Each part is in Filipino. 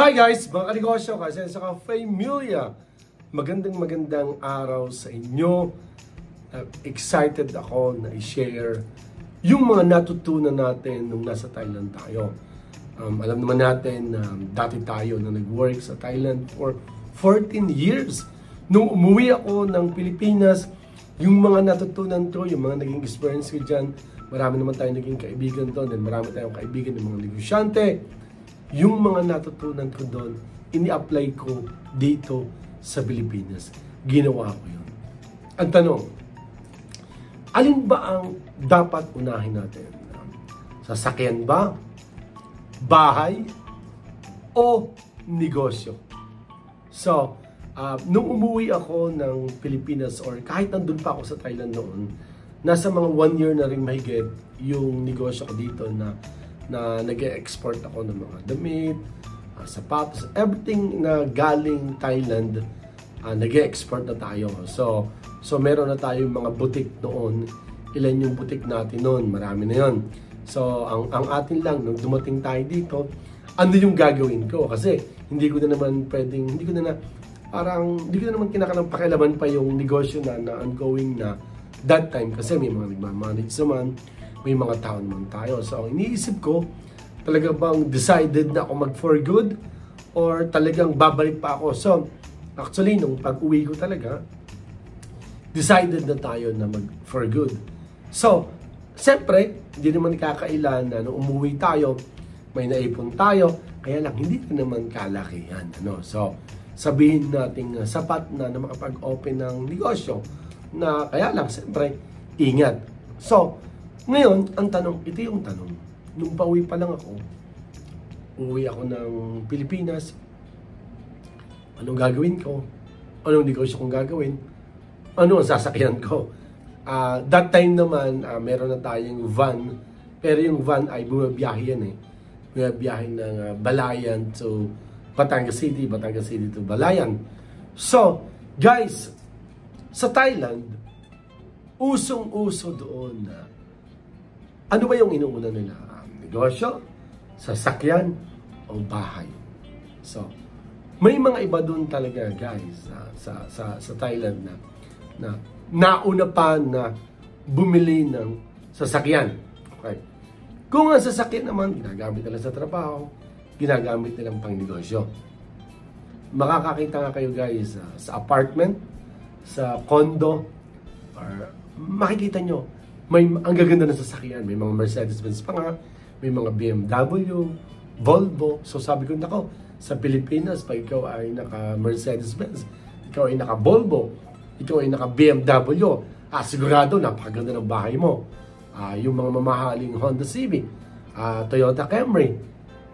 Hi guys, mga kanegosyo, kasi sa ka-familia. Magandang araw sa inyo. Excited ako na i-share yung mga natutunan natin nung nasa Thailand tayo. Alam naman natin na dati tayo na nag-work sa Thailand for 14 years. Nung umuwi ako ng Pilipinas, yung mga natutunan ko, yung mga naging experience ko dyan, marami naman tayong naging kaibigan doon, and marami tayong kaibigan ng mga negosyante. Yung mga natutunan ko doon, ini-apply ko dito sa Pilipinas. Ginawa ko yun. Ang tanong, alin ba ang dapat unahin natin? Sasakyan ba? Bahay? O negosyo? So, nung umuwi ako ng Pilipinas, or kahit nandun pa ako sa Thailand noon, nasa mga 1 year na rin mahigit yung negosyo ko dito na nag-export ako ng mga damit, sapatos, everything na galing Thailand, nag-export na tayo. So meron na tayong mga boutique noon. Ilan yung boutique natin noon? Marami na yon. So ang atin lang nung dumating tayo dito, ano yung gagawin ko? Kasi hindi ko na naman kinakalang pakialaman pa yung negosyo na ongoing na that time, kasi may mga nagmamanage naman, may mga tao naman tayo. So, iniisip ko, talaga bang decided na ako mag-for good? Or talagang babalik pa ako? So, actually, nung pag-uwi ko talaga, decided na tayo na mag-for good. So, siyempre, hindi naman kakailan na nung umuwi tayo, may naipon tayo, kaya lang, hindi na naman kalakihan. So, sabihin natin sapat na makapag-open ng negosyo, na kaya lang, siyempre, ingat. So, ngayon, ang tanong, ito yung tanong. Nung pauwi pa lang ako, uwi ako ng Pilipinas, anong gagawin ko? Anong negosyo kong gagawin? Ano ang sasakyan ko? That time naman, meron na tayong van, pero yung van ay bumabiyahe yan eh. Bumabiyahe ng Balayan to Batangas City to Balayan. So, guys, sa Thailand, usong-uso doon na ano ba yung inuuna nila? Negosyo, sasakyan, o bahay? So, may mga iba doon talaga, guys, sa Thailand na nauna pa na bumili ng sasakyan. Okay. Kung ang sasakyan naman, ginagamit nila sa trabaho, ginagamit nilang pang negosyo. Makakakita nga kayo, guys, sa apartment, sa condo, or makikita nyo, ang gaganda ng sasakyan. May mga Mercedes-Benz pa nga, may mga BMW, Volvo. So sabi ko, nako, sa Pilipinas, pag ikaw ay naka-Mercedes-Benz, ikaw ay naka-Volvo, ikaw ay naka-BMW, sigurado, napakaganda ng bahay mo. Yung mga mamahaling Honda Civic, Toyota Camry.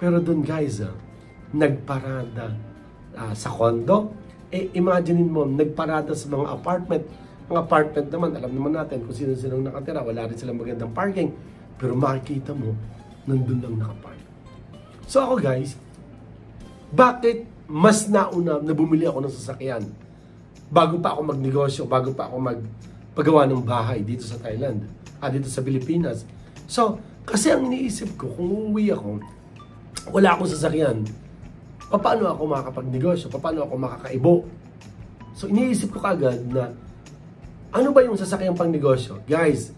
Pero dun, guys, nagparada sa condo. Imaginein mo, nagparada sa mga apartment. Ang apartment naman, alam naman natin kung sino-sino nakatira, wala rin silang magandang parking. Pero makikita mo, nandun lang nakapark. So ako, guys, bakit mas nauna na bumili ako ng sasakyan? Bago pa ako magnegosyo, bago pa ako magpagawa ng bahay dito sa Thailand, dito sa Pilipinas. So, kasi ang iniisip ko, kung uuwi ako, wala akong sasakyan, paano ako makakapagnegosyo? Paano ako makakaibo? So, iniisip ko kagad na ano ba yung sasakyang pang negosyo? Guys,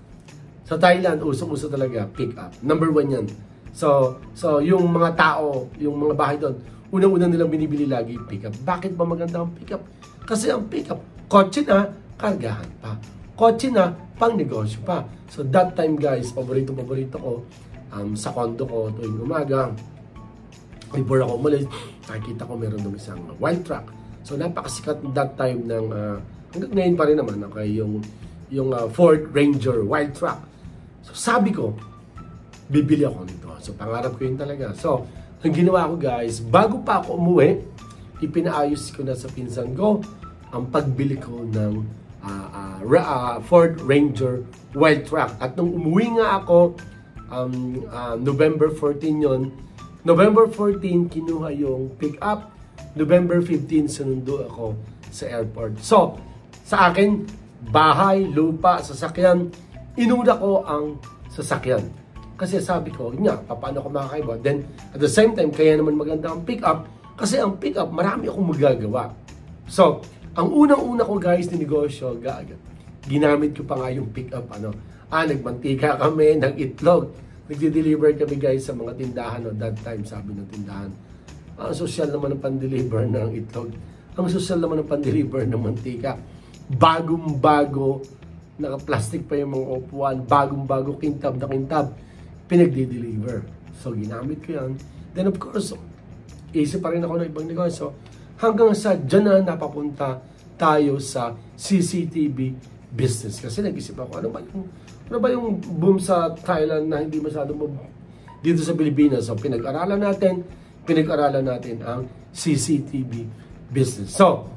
sa Thailand, usong-uso talaga, pick up. Number 1 yan. So yung mga tao, yung mga bahay doon, unang-unang nilang binibili lagi, pick up. Bakit ba maganda ang pick up? Kasi ang pick up, kotse na, kargahan pa. Kotse na, pang negosyo pa. So that time, guys, paborito ko, sa condo ko tuwing umaga, before ako umalis, nakikita ko meron doon isang wild truck. So napakasikat that time ng hanggang ngayon pa rin naman, okay, yung Ford Ranger wild truck. So sabi ko, bibili ako nito. So pangarap ko yun talaga. So ang ginawa ko, guys, bago pa ako umuwi, ipinaayos ko na sa pinsan ko ang pagbili ko ng Ford Ranger wild truck. At nung umuwi nga ako, November 14 yon. November 14, kinuha yung pick up. November 15, sunundo ako sa airport. So, sa akin, bahay, lupa, sasakyan, inuna ko ang sasakyan. Kasi sabi ko, paano ako makakaiba? Then, at the same time, kaya naman maganda ang pick up Kasi ang pick up, marami akong magagawa. So, ang unang-una ko guys na negosyo, ginamit ko pa nga yung pick up. Nagmantika kami ng itlog. Nagde-deliver kami guys sa mga tindahan. That time, sabi ng tindahan, ang social naman ng pan-deliver ng itlog. Ang social naman ng pan-deliver ng mantika. Bagong-bago, naka-plastic pa yung mga upuan. Bagong-bago, kintab na kintab. Pinagde-deliver. So, ginamit ko yan. Then of course, isip pa rin ako ng ibang negosyo. Hanggang sa dyan na napapunta tayo sa CCTV business. Kasi nag-isip ako, ano ba yung boom sa Thailand na hindi masyado boom dito sa Pilipinas? So, pinag-aralan natin ang CCTV business. So,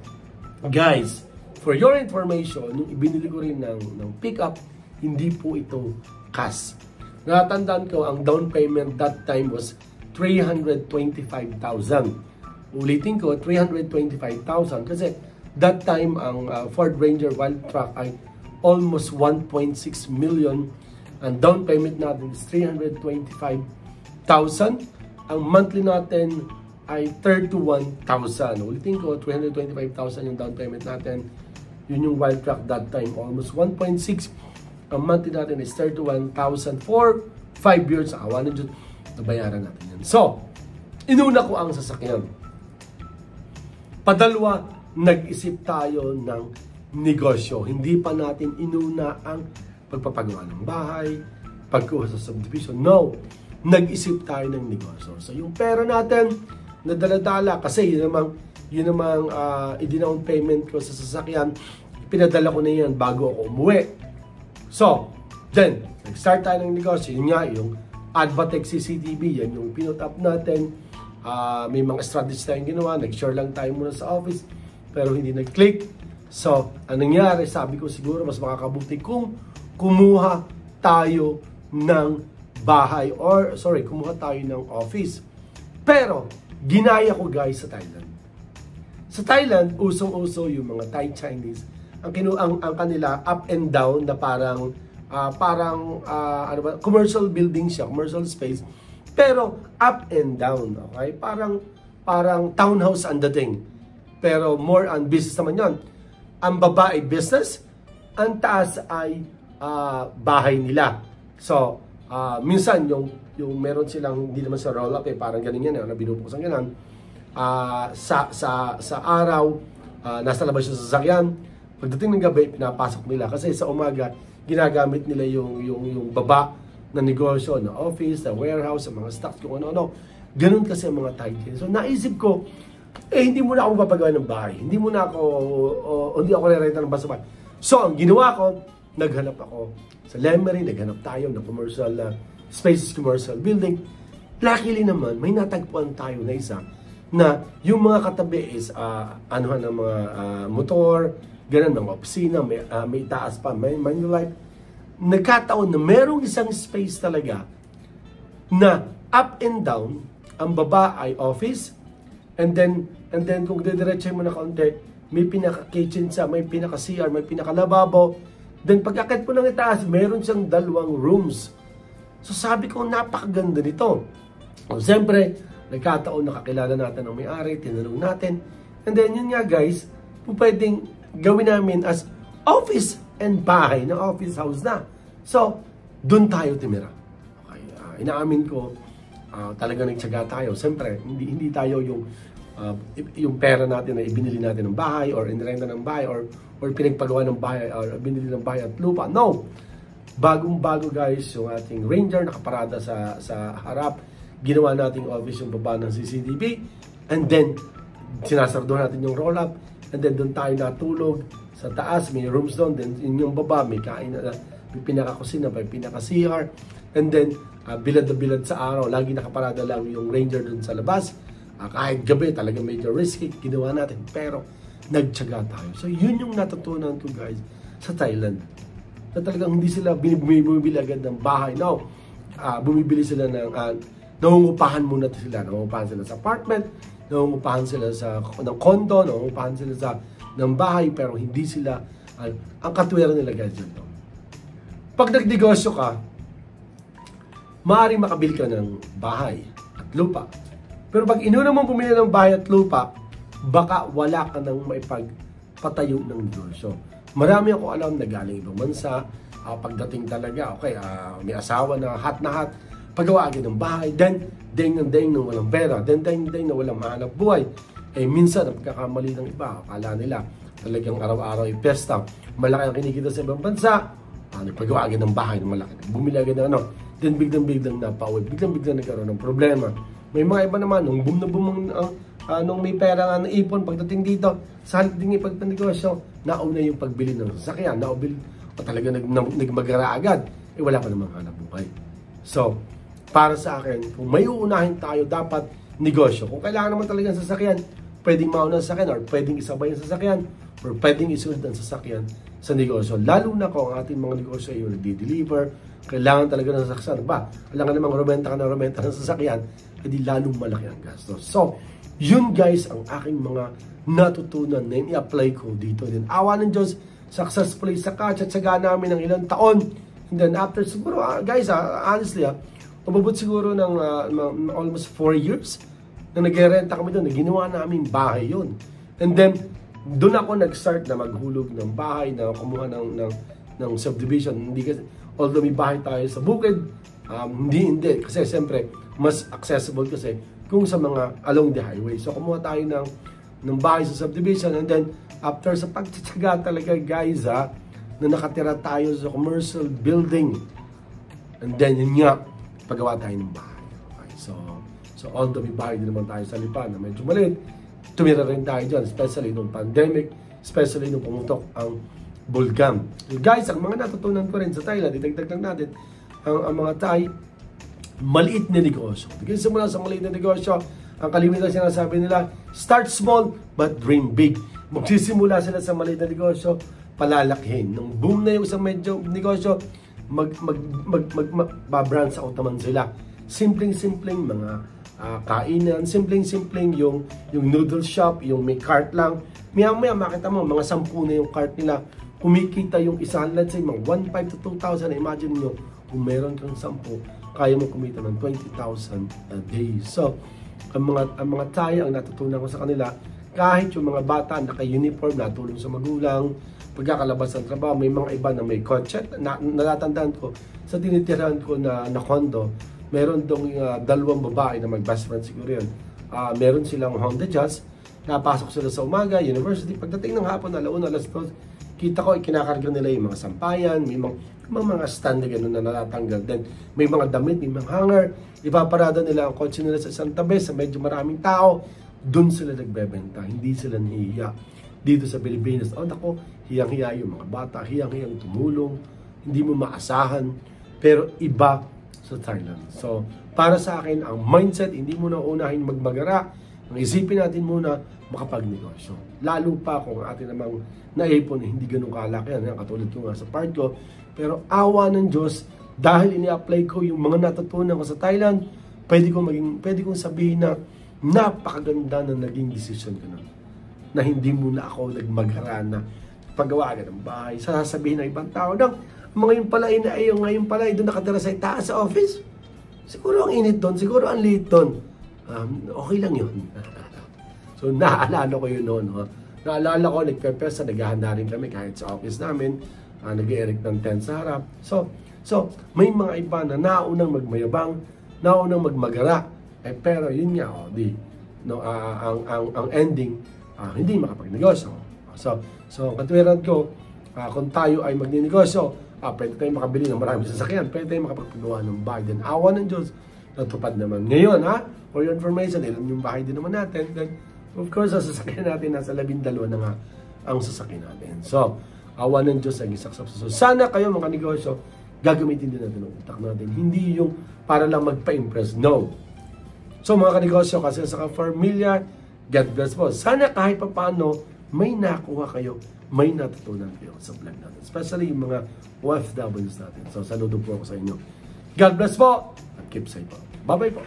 guys, for your information, nung ibinili ko rin ng pick-up, hindi po ito cash. Natandaan ko, ang down payment that time was 325,000. Ulitin ko, 325,000 kasi that time ang Ford Ranger Wild Track ay almost 1.6 million. Ang down payment natin is 325,000. Ang monthly natin ay 31,000. Ulitin ko, 325,000 yung down payment natin. Yun yung Wild Track that time, almost 1.6. Ang monthly natin is 31,000 for 5 years. Awa na dyan, nabayaran natin yan. So, inuna ko ang sasakyan. Padalwa, nag-isip tayo ng negosyo. Hindi pa natin inuna ang pagpapagawa ng bahay, pagkuha sa subdivision. No, nag-isip tayo ng negosyo. So, yung pera natin, nadala-dala, kasi yun namang i-down payment ko sa sasakyan, pinadala ko na yan bago ako umuwi. So, then, nag-start tayo ng negosyo. Yun nga, yung Advatec CCTV, yan yung pinut up natin. May mga strategies tayong ginawa. Nag-share lang tayo muna sa office, pero hindi nag-click. So, anong nangyari? Sabi ko siguro mas makakabuti kung kumuha tayo ng bahay kumuha tayo ng office. Pero, ginaya ko guys sa Thailand. Sa Thailand, usong-uso yung mga Thai Chinese. Ang kanila up and down na parang commercial building siya, commercial space. Pero up and down, okay? Parang townhouse ang dating. Pero more on business naman yon. Ang baba ay business, ang taas ay bahay nila. So, minsan yung meron silang, hindi naman sa roll up parang ganun yan, na binubuksan ganun. Sa araw, nasa labas yung sasakyan. Pagdating ng gabi, pinapasok nila. Kasi sa umaga, ginagamit nila yung baba na negosyo, na office, na warehouse, sa mga stocks, kung ano-ano. Ganun kasi ang mga title. So, naisip ko, hindi muna ako mapapagawa ng bahay. Hindi ako re-renta ng basaban. So, ang ginawa ko, naghanap ako sa Lemery, naghanap tayo ng commercial spaces, commercial building. Luckily naman, may natagpuan tayo na isa na yung mga katabi is ng mga motor, ganun, mga opisina, may taas pa, may Manulife. Nagkataon na merong isang space talaga na up and down, ang baba ay office, and then kung didiretso mo na kaunti, may pinaka-kitchen sa, may pinaka-CR, may pinaka-lababo. Then pag-akit po ng itaas, meron siyang 2 rooms. So sabi ko, napakaganda nito. O siyempre, nagkataon nakakilala natin ang may-ari, tinanong natin. And then yun nga guys, pwedeng gawin namin as office and bahay na office house na. So, dun tayo timira. Okay, inaamin ko, talagang nagtyaga tayo. Siyempre, hindi tayo yung pera natin na ibinili natin ng bahay or inirenta ng bahay or pinagpagawa ng bahay or binili ng bahay at lupa. No! Bagong-bago guys, yung ating Ranger nakaparada sa harap. Ginawa nating office yung baba ng CCTV. And then, sinasardo natin yung roll-up. And then, doon tayo natulog. Sa taas, may rooms doon. Then, yung baba, may kain na, may pinaka-kusina, may pinaka-CR. And then, bilad na bilad sa araw. Lagi nakaparada lang yung Ranger doon sa labas. Kahit gabi, talaga medyo risky. Ginawa natin. Pero, nagtyaga tayo. So, yun yung natutunan ko guys sa Thailand. Na talagang hindi sila bumibili agad ng bahay. Now, bumibili sila ng, nangungupahan muna sila. Nangungupahan sila sa apartment, nangungupahan sila ng condo, nangungupahan sila ng bahay, pero hindi sila, ang katwiran nila guys dyan. Pag nagnegosyo ka, maaaring makabili ka ng bahay at lupa. Pero pag inuna mong bumili ng bahay at lupa, baka wala ka nang maipagpatayo ng negosyo. Marami ako alam na galing ibang bansa, pagdating talaga, okay, may asawa na hot, paggawa agad ng bahay, then ding nang walang pera, then ding na walang mahanap buhay. Minsan, ang pagkakamali ng iba, akala nila, talagang araw-araw ay pesta, malaki ang kinikita sa ibang bansa, nagpagawa agad ng bahay ng malaki, bumili agad ng then biglang napauwi, biglang nagkaroon ng problema. May mga iba naman, nung boom nung may pera nga naipon, pagdating dito, sa halip din ipagpanegosyo, nauna yung pagbili ng sasakyan, o talaga nagmagara agad, wala pa namang hanap buhay. So, para sa akin, kung may uunahin tayo, dapat negosyo. Kung kailangan naman talaga ng sasakyan, pwedeng mauna ang sasakyan, or pwedeng isabay ang sasakyan, or pwedeng isunod ang sasakyan sa negosyo. Lalo na kung ang ating mga negosyo ay yung nagdi-deliver, kailangan talaga ng sasakyan. Alam ka namang rumenta ng sasakyan, edi lalong malaki ang gastos. So, yun guys ang aking mga natutunan na i-apply ko dito. Then, awa ng Diyos, successfully sa katsaga namin ng ilang taon. And then after siguro, guys, honestly, umabot siguro ng almost 4 years na nag-renta kami doon, na ginawa namin bahay yun. And then, doon ako nag-start na maghulog ng bahay, na kumuha ng subdivision. Hindi kasi, although may bahay tayo sa bukid, hindi. Kasi siyempre, mas accessible kasi kung sa mga along the highway. So, kumuha tayo ng bahay sa subdivision, and then, after sa pagtsatsaga talaga, guys, na nakatira tayo sa commercial building. And then, yun nga, paggawa tayo ng bahay. Okay, so although may bahay din naman tayo sa Lipa na medyo maliit, tumira rin tayo dyan, especially nung pandemic, especially nung pumutok ang bulkan. So guys, ang mga natutunan ko rin sa Thailand, idagdag lang natin, ang mga Thai, maliit na negosyo. Kasi simula sa maliit na negosyo, ang kalimitan sinasabi nila, start small but dream big. Magsisimula sila sa maliit na negosyo, palalakihin. Nung boom na yung isang medyo negosyo, mag-branch out naman sila. Simpleng-simpleng mga kainan, simpleng-simpleng yung noodle shop, yung may cart lang. Maya-maya makita mo, mga 10 na yung cart nila. Kumikita yung isa, let's say, mga 1,500 to 2,000. Imagine nyo, kung meron kang 10, kaya mo kumita ng 20,000 a day. So, ang mga Thai, ang natutunan ko sa kanila, kahit yung mga bata naka-uniform, natulong sa magulang, pagkakalabas ng trabaho, may mga iba na may kotse. Natatandaan ko, sa tinitirahan ko na condo, meron dong 2 babae na mag-best friend siguro yun. Meron silang Honda Jazz, napasok sila sa umaga, university, pagdating ng hapon, alauna, alas 2, kita ko, ikinakarga nila yung mga sampayan, may mga stand na gano'n na natatanggal. Then, may mga damit, may mga hanger, ipaparada nila ang kotse nila sa isang tabi, sa medyo maraming tao, doon sila nagbebenta, hindi sila nahihiya. Dito sa Pilipinas, nako, hiyang-hiya yung mga bata, hiyang-hiyang tumulong, hindi mo maasahan, pero iba sa Thailand. So, para sa akin, ang mindset, hindi mo na unahin magmagara, ang isipin natin muna, makapagnegosyo. Lalo pa kung atin namang naipon, hindi ganun kalaki yan, katulad ko nga sa part ko, pero awa ng Diyos, dahil ini-apply ko yung mga natutunan ko sa Thailand, pwede kong sabihin na napakaganda na naging decision ko na hindi muna ako nagmagara na paggawa agad ng bahay. Sasabihin ng ibang tao, ngayon pala doon nakatira sa itaas sa office. Siguro ang init doon, siguro ang liit doon. Okay lang yun. So, naalala ko yun noon. Naalala ko, nagpepesa, naghahanda rin kami kahit sa office namin. Nag-erect ng tent sa harap. So, may mga iba na naunang magmayabang, naunang magmagara. Pero yun nga, ang ending, hindi makapagnegosyo. So, katwiran ko, kung tayo ay magninegosyo, pwede tayo makabili ng maraming sasakyan, pwede tayo makapagpagawa ng bahay. Then, awa ng Diyos, natupad naman. Ngayon, for your information, ilan yung bahay din naman natin. Then, of course, ang sasakyan natin, nasa 12 na nga ang sasakyan natin. So, awa ng Diyos ang isaksak. So, sana kayo mga negosyo, gagamitin din natin ang utak natin. Hindi yung para lang magpa-impress. No. So, mga kanegosyo, kasi sa familiar, God bless po. Sana kahit pa paano, may nakuha kayo, may natutunan kayo sa vlog natin. Especially yung mga OFWs natin. So, saludo po ako sa inyo. God bless po, at keep safe po. Bye-bye po.